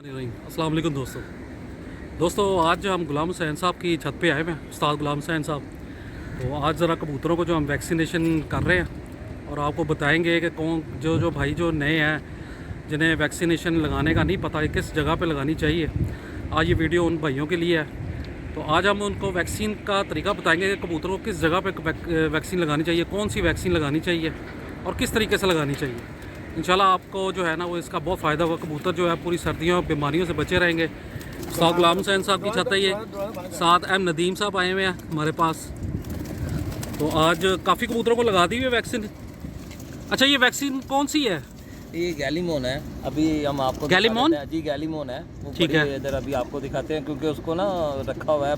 अस्सलाम वालेकुम दोस्तों आज हम गुलाम हुसैन साहब की छत पे आए हुए हैं, उस्ताद गुलाम हुसैन साहब। तो आज ज़रा कबूतरों को जो हम वैक्सीनेशन कर रहे हैं और आपको बताएंगे कि कौन जो भाई जो नए हैं जिन्हें वैक्सीनेशन लगाने का नहीं पता है किस जगह पे लगानी चाहिए, आज ये वीडियो उन भाइयों के लिए है। तो आज हम उनको वैक्सीन का तरीका बताएंगे कि कबूतरों को किस जगह पे वैक्सीन लगानी चाहिए, कौन सी वैक्सीन लगानी चाहिए और किस तरीके से लगानी चाहिए। इंशाल्लाह आपको जो है ना वो इसका बहुत फ़ायदा होगा। कबूतर जो है पूरी सर्दियों बीमारियों से बचे रहेंगे। उस्ताद गुलाम हुसैन साहब की छत है ये, साथ एम नदीम साहब आए हुए हैं हमारे पास। तो आज काफ़ी कबूतरों को लगा दी हुई है वैक्सीन। अच्छा, ये वैक्सीन कौन सी है? ये गैलीमोन है। अभी हम आपको गैलीमोन जी गैलीमोन है वो। ठीक है, इधर अभी आपको दिखाते हैं क्योंकि उसको ना रखा हुआ है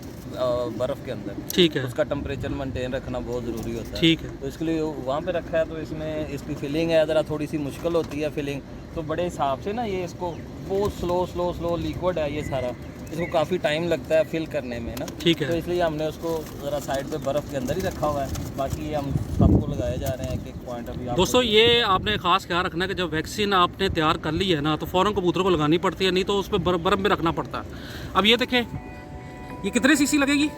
बर्फ़ के अंदर। ठीक है, उसका टेम्परेचर मेंटेन रखना बहुत ज़रूरी होता है। ठीक है। तो इसके लिए वहाँ पे रखा है। तो इसमें इसकी फिलिंग है ज़रा थोड़ी सी मुश्किल होती है फिलिंग। तो बड़े हिसाब से ना ये इसको बहुत स्लो लिक्विड है ये सारा, इसको काफ़ी टाइम लगता है फिल करने में ना। ठीक है। तो इसलिए हमने उसको ज़रा साइड पे बर्फ़ के अंदर ही रखा हुआ है। बाकी ये हम सबको लगाए जा रहे हैं एक पॉइंट। अभी दोस्तों ये आपने ख़ास ख्याल रखना है कि जब वैक्सीन आपने तैयार कर ली है ना तो फ़ौरन कबूतरों को लगानी पड़ती है, नहीं तो उस पर बर्फ़ में रखना पड़ता है। अब ये देखें, ये कितने सीसी लगेगी?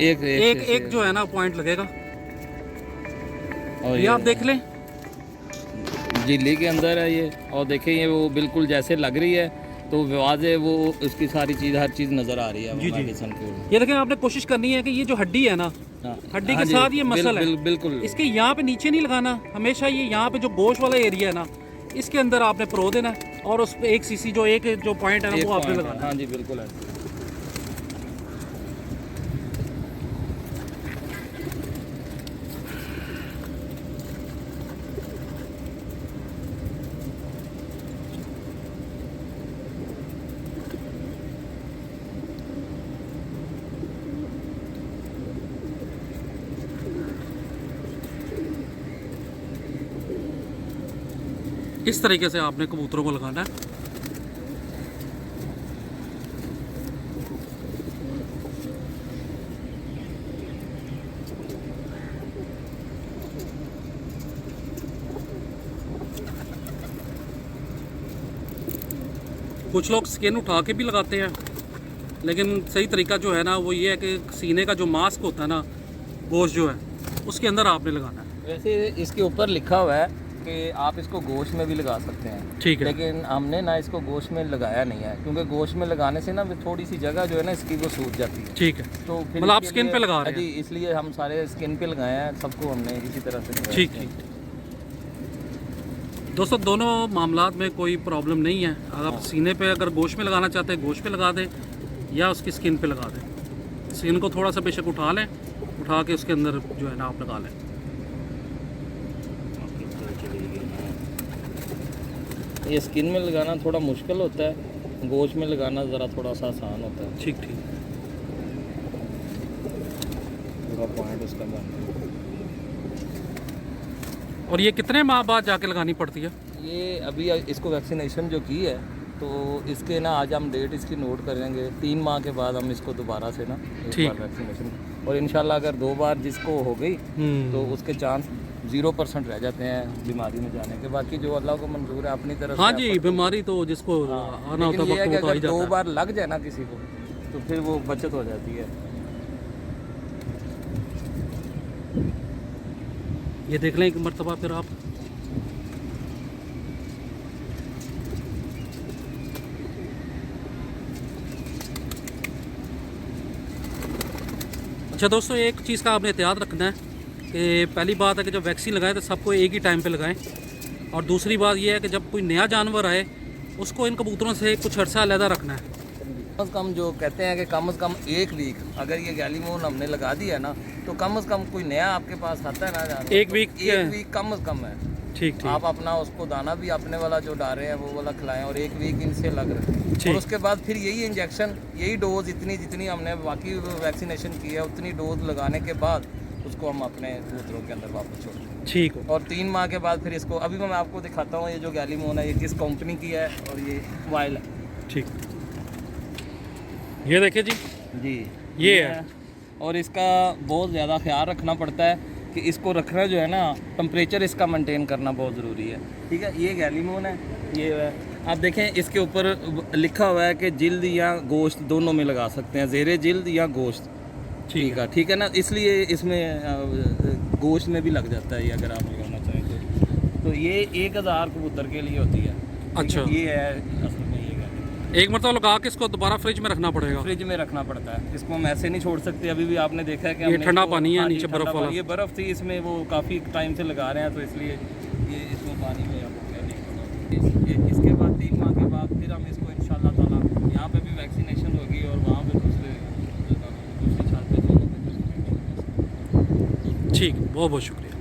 एक जो है ना पॉइंट लगेगा। और ये आप देख लें, झिल्ली के अंदर है ये। और देखें ये वो बिल्कुल जैसे लग रही है तो वाज़े वो उसकी सारी चीज़ हर चीज़ नज़र आ रही है। जी। ये देखें, आपने कोशिश करनी है कि ये जो हड्डी है ना, हड्डी के साथ ये मसल है, बिल्कुल इसके यहाँ पे नीचे नहीं लगाना। हमेशा ये यहाँ पे जो गोश वाला एरिया है ना, इसके अंदर आपने प्रो देना है और उस पे एक सीसी जो पॉइंट है ना वो आपने लगाना। हाँ जी बिल्कुल है। इस तरीके से आपने कबूतरों को लगाना है। कुछ लोग स्किन उठा के भी लगाते हैं, लेकिन सही तरीका जो है ना वो ये है कि सीने का जो मास्क होता है ना, गोश्त जो है उसके अंदर आपने लगाना है। वैसे इसके ऊपर लिखा हुआ है कि आप इसको गोश्त में भी लगा सकते हैं। ठीक है, लेकिन हमने ना इसको गोश्त में लगाया नहीं है क्योंकि गोश्त में लगाने से ना थोड़ी सी जगह जो है ना इसकी वो सूज जाती है। ठीक है। तो फिर मतलब आप इसके स्किन लिए- पे लगा रहे हैं? जी, इसलिए हम सारे स्किन पे लगाए हैं, सबको हमने इसी तरह से लगाया ठीक है। ठीक। दोस्तों दोनों मामलात में कोई प्रॉब्लम नहीं है। अगर आप सीने पे अगर गोश्त में लगाना चाहते हैं गोश्त पे लगा दें या उसकी स्किन पे लगा दें। स्किन को थोड़ा सा बेशक उठा लें, उठा के उसके अंदर जो है ना आप लगा लें। ये स्किन में लगाना थोड़ा मुश्किल होता है, गोश्त में लगाना ज़रा थोड़ा सा आसान होता है। ठीक ठीक। पूरा पॉइंट उसका बन। और ये कितने माह बाद जाके लगानी पड़ती है? ये अभी इसको वैक्सीनेशन जो की है तो इसके ना आज हम डेट इसकी नोट करेंगे। 3 माह के बाद हम इसको दोबारा से ना एक बार वैक्सीनेशन, और इंशाल्लाह अगर 2 बार जिसको हो गई तो उसके चांस 0% रह जाते हैं बीमारी में जाने के। बाकी जो अल्लाह को मंजूर है अपनी तरफ हाँ से जी, बीमारी तो जिसको आना होता है वक्त वो तो आ ही जाता 2 है। बार लग जाए ना किसी को तो फिर वो बचत हो जाती है। ये देख लें एक मरतबा फिर आप। अच्छा दोस्तों, एक चीज़ का आपने एहतियात रखना है कि पहली बात है कि जब वैक्सीन लगाएं तो सबको एक ही टाइम पे लगाएं, और दूसरी बात यह है कि जब कोई नया जानवर आए उसको इन कबूतरों से कुछ अर्सा अलहदा रखना है। कम से कम जो कहते हैं कि कम से कम 1 वीक अगर ये गैलीमोन हमने लगा दिया है ना तो कम से कम कोई नया आपके पास आता है ना जानवर, 1 वीक तो 1 वीक कम से कम है। ठीक ठीक। आप अपना उसको दाना भी अपने वाला जो डाल रहे हैं वो वाला खिलाएं और 1 वीक इनसे लग रहे हैं। और उसके बाद फिर यही इंजेक्शन, यही डोज जितनी हमने बाकी वैक्सीनेशन की है उतनी डोज लगाने के बाद उसको हम अपने कबूतरों के अंदर वापस छोड़ते हैं। ठीक हो। और 3 माह के बाद फिर इसको अभी मैं आपको दिखाता हूँ ये जो गैलीमोन है ये किस कंपनी की है और ये वाइल है। ठीक, ये देखिए जी, ये है। और इसका बहुत ज़्यादा ख्याल रखना पड़ता है कि इसको रखना जो है ना टेम्परेचर इसका मेंटेन करना बहुत ज़रूरी है। ठीक है, ये गैलीमोन है, ये आप देखें इसके ऊपर लिखा हुआ है कि जिल्द या गोश्त दोनों में लगा सकते हैं, ज़ेरे जिल्द या गोश्त। ठीक है ना, इसलिए इसमें गोश्त में भी लग जाता है ये, अगर आप लगाना चाहें तो ये 1000 कबूतर के लिए होती है। अच्छा, ये है असल में ये है। एक मरतबा लगा के इसको दोबारा फ्रिज में रखना पड़ेगा। फ्रिज में रखना पड़ता है, इसको हम ऐसे नहीं छोड़ सकते। अभी भी आपने देखा है कि ये हमने ठंडा इसको- पानी है, हाँ जी, नीचे ठंडा बर्फ वाला। पानी। ये बर्फ़ थी इसमें, वो काफ़ी टाइम से लगा रहे हैं, तो इसलिए ये इसमें पानी में अब हो गया नहीं। इसके बाद 3 माह के बाद फिर हम इसको इंशाल्लाह ताला यहाँ पे भी वैक्सीनेशन होगी और वहाँ पे दूसरी छत पे दोनों पे। ठीक, बहुत बहुत शुक्रिया।